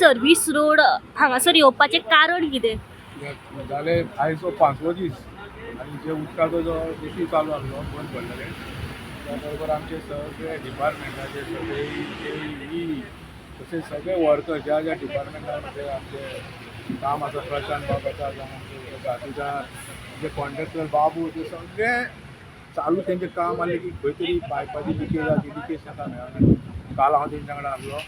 Service road हांगासर येवपाचें कारण कितें? जाले आयज 5वो दीस आनी जे उदकाचो जो इशू चालू आसलो बंद पडलेले त्या बरोबर आमचे सगळे डिपार्टमेंटाचे सगळे ई तशेंच सगळे वर्कर ज्या ज्या डिपार्टमेंटामध्ये आमचे काम आसा प्रशांत बाब आसा जावं आमचे साथीदार जे कॉन्ट्रॅक्टर बाबू ते सगळे चालू तेंचें काम आसलें की खंय तरी पायपाची लिकेज आसा ती लिकेज ताका मेळना. काल हांव तेंच्या वांगडा आसलो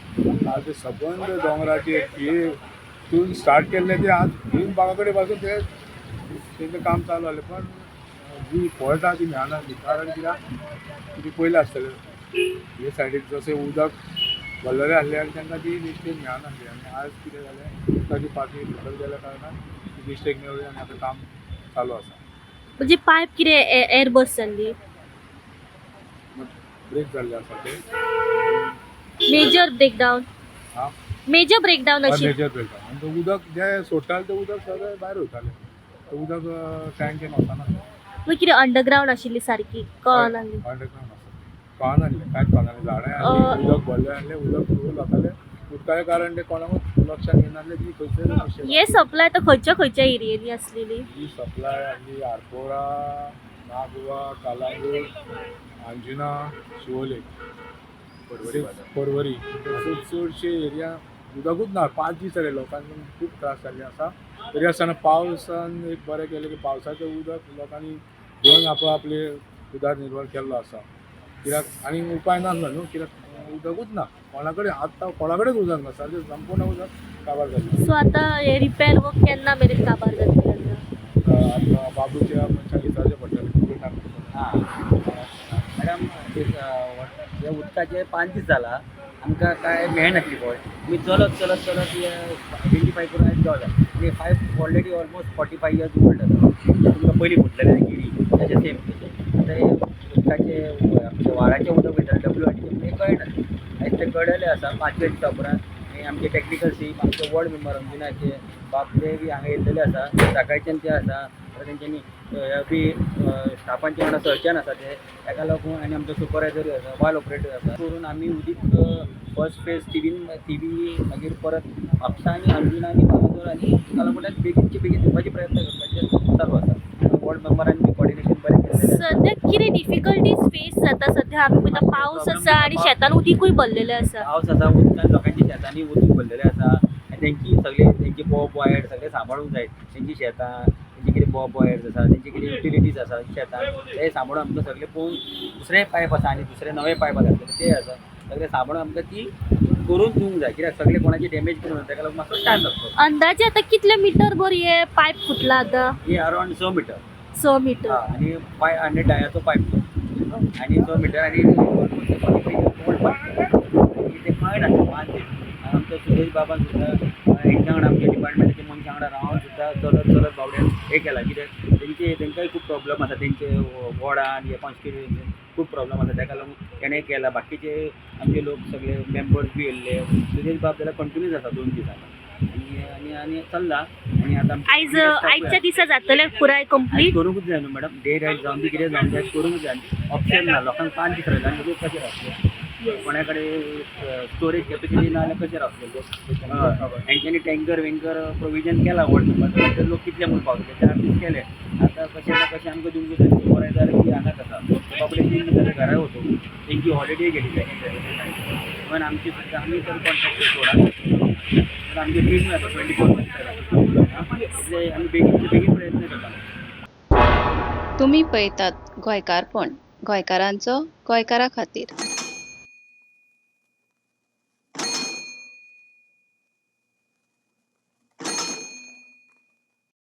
काल ते सबंद दोंगराचेर तितून स्टार्ट केल्ले ते आज ग्रीन बागा कडेन पासून ते तेंचें काम चालू आसलें पण जी फॉल्ट आहा ती मेळनासली कारण कित्याक ती पयलें आसतलें हे सायडीक जशें उदक भरलेलें आसलें आनी तेंकां ती मिस्टेक मेळनासली आनी आज कितें जालें उदकाची पातळी सकयल गेल्या कारणान ती मिस्टेक मेळ्ळी आनी आतां काम चालू आसा. म्हणजे पायप कितें एअरबस जाल्ली? ब्रेक जाल्लें आसा ते मेजर ब्रेकडावन हां मेजर ब्रेकडावन अशी मेजर ब्रेक आनी तें उदक जें सोडटालें तें उदक सगळें भायर वयतालें तें उदक टँकेन वचना मग कितें अंडरग्रावंड आशिल्ली सारकी कळना अंडरग्रावंड आसा कळनासलें कांयच कळनासलें झाडां आसलीं उदक भरलें आसलें उदक फूल जातालें उदकाच्या कारण तें कोणाकूच लक्षांत येनासलें की खंयसर हे सप्लाय तर खंयच्या एरियेनी आसलेली? ही सप्लाय आसली आरपोरा नागोवा कालांगूट अंजुना शिवोले परवरी अशे चडशे एरिया उदकूच ना 5 दीस जाले लोकांक खूब त्रास जाल्ले आसा. तरी आसतना पावसान एक बरें केलें की पावसाचें उदक लोकांनी घेवन आपले उदरनिर्वाह केल्लो आसा कित्याक आनी उपाय नासलो न्हू कित्याक उदकूच ना कोणा कडेन आतां कोणा कडेन उदक ना सारकें संपूर्ण उदक काबार जाल्लें. सो आतां हे रिपेर वर्क केन्ना मेरेन काबार जातली? आतां बाबूच्या मनशाक विचारचें पडटलें मॅडम हे उदकाचे 5 दीस जाला आमकां काय मेळनासली पळय मी चलत चलत चलत आयडेंटिफाय करून आयज देवला आनी pipe already almost 45 years old आसा तुमकां पयलीं म्हटलेलें गिरी तेजे सेम तशें आतां हे उदकाचे आमचे व्हाळाचें उदक वयतालें WRTचें म्हणजे कळना आयज तें कळलेलें आसा 5व्या दिसा उपरांत आनी आमचे टॅक्निकल टीम आमचे वॉर्ड मेंबर अंजुनाचे बापले बी हांगा येयल्लेले आसा सकाळच्यान ते आसा तेंच्यांनी बी स्टाफांचे वांगडा सर्जन आसा ते ताका लागून आनी आमचो सुपरवायझरूय आसा वाल ऑपरेटर आसा करून आमी उदीक फर्स्ट फेज टीव्ही मागीर परत म्हापसा आनी अंजुना आनी बालाजोर आनी कालांगुटात बेगीनचे बेगीन दिवपाचे प्रयत्न करपाचे चालू आसा वॉर्ड मेंबरांनी कॉर्डिनेशन बरें केल्लें. सध्या कितें डिफिकल्टीज फेस जाता? सध्या आमी पळयता पावस आसा आनी शेतान उदीकूय भरलेलें आसा. पावस आसा उदकान लोकांच्या शेतांनी उदीक भरलेलें आसा आनी तेंची सगळे तेंची बॉब वायर सगळे सांबाळूंक जाय तेंची शेतां तेंचे कितें बॉब वायर्स आसा तेंचे कितें युटिलिटीज आसा शेतान ते सांबाळून आमकां सगळे पळोवन दुसरे पायप आसा आनी दुसरे नवे पायप घातलेले ते आसा सगळे सांबाळून आमकां ती करून दिवंक जाय कित्याक सगळे कोणाचे डॅमेज करून ताका लागून मातसो टायम लागतो. अंदाजे आतां कितले मिटर भर हे पायप फुटला आतां? ही अरावंड 6 मिटर 6 मिटर आनी आनी डायाचो पायप आनी 6 मिटर आनी ओल्ड पायप ते कळना 5 दीस आमच्या सुरेश बाबान सुद्दां हेंच्या वांगडा आमच्या डिपार्टमेंटाच्या मनशां वांगडा रावन सुद्दां चलत चलत बावड्यान हें केलां कित्याक तेंकांय खूब प्रॉब्लम आसा तेंचे वॉर्डान हे कॉन्स्टिट्युएन्सीन खूब प्रॉब्लम आसा ताका लागून तेणें केला बाकीचे आमचे लोक सगळे मेंबर्स बी येयल्ले सुरेश बाब जाल्यार कंटिन्यूस आसा 2 दीस आनी आनी चल्ला आनी आतां आयच्या दिसा जातलें पुराय कंप्लीट करूंकूच जाय न्हू मॅडम डे नायट जावन बी कितें जावन जाय करूंकूच जाय ऑप्शन ना लोकांक 5 दीस रावता आनी लोक कशें रावतले कोणा कडेन स्टोरेज कॅपेसिटी ना जाल्यार कशें रावतले हेंच्यांनी टँकर वेंकर प्रोविजन केला वॉर्ड मेंबर लोक कितले म्हूण पावतले 4 दीस केले आतां कशें ना कशें आमकां दिवंक जाय बरें जाल्यार की हांगाच आसा बाबडे 3 दीस जाल्यार घरा वचूं तेंची हॉलिडे गेली पण आमची सुद्दां आमी तर कॉन्ट्रॅक्ट सोडा आमचे टीम आसा 24 म्हणजे आमी बेगीन प्रयत्न करता. तुम्ही पळयतात गोंयकारपण गोंयकारांचो गोंयकारा खातीर.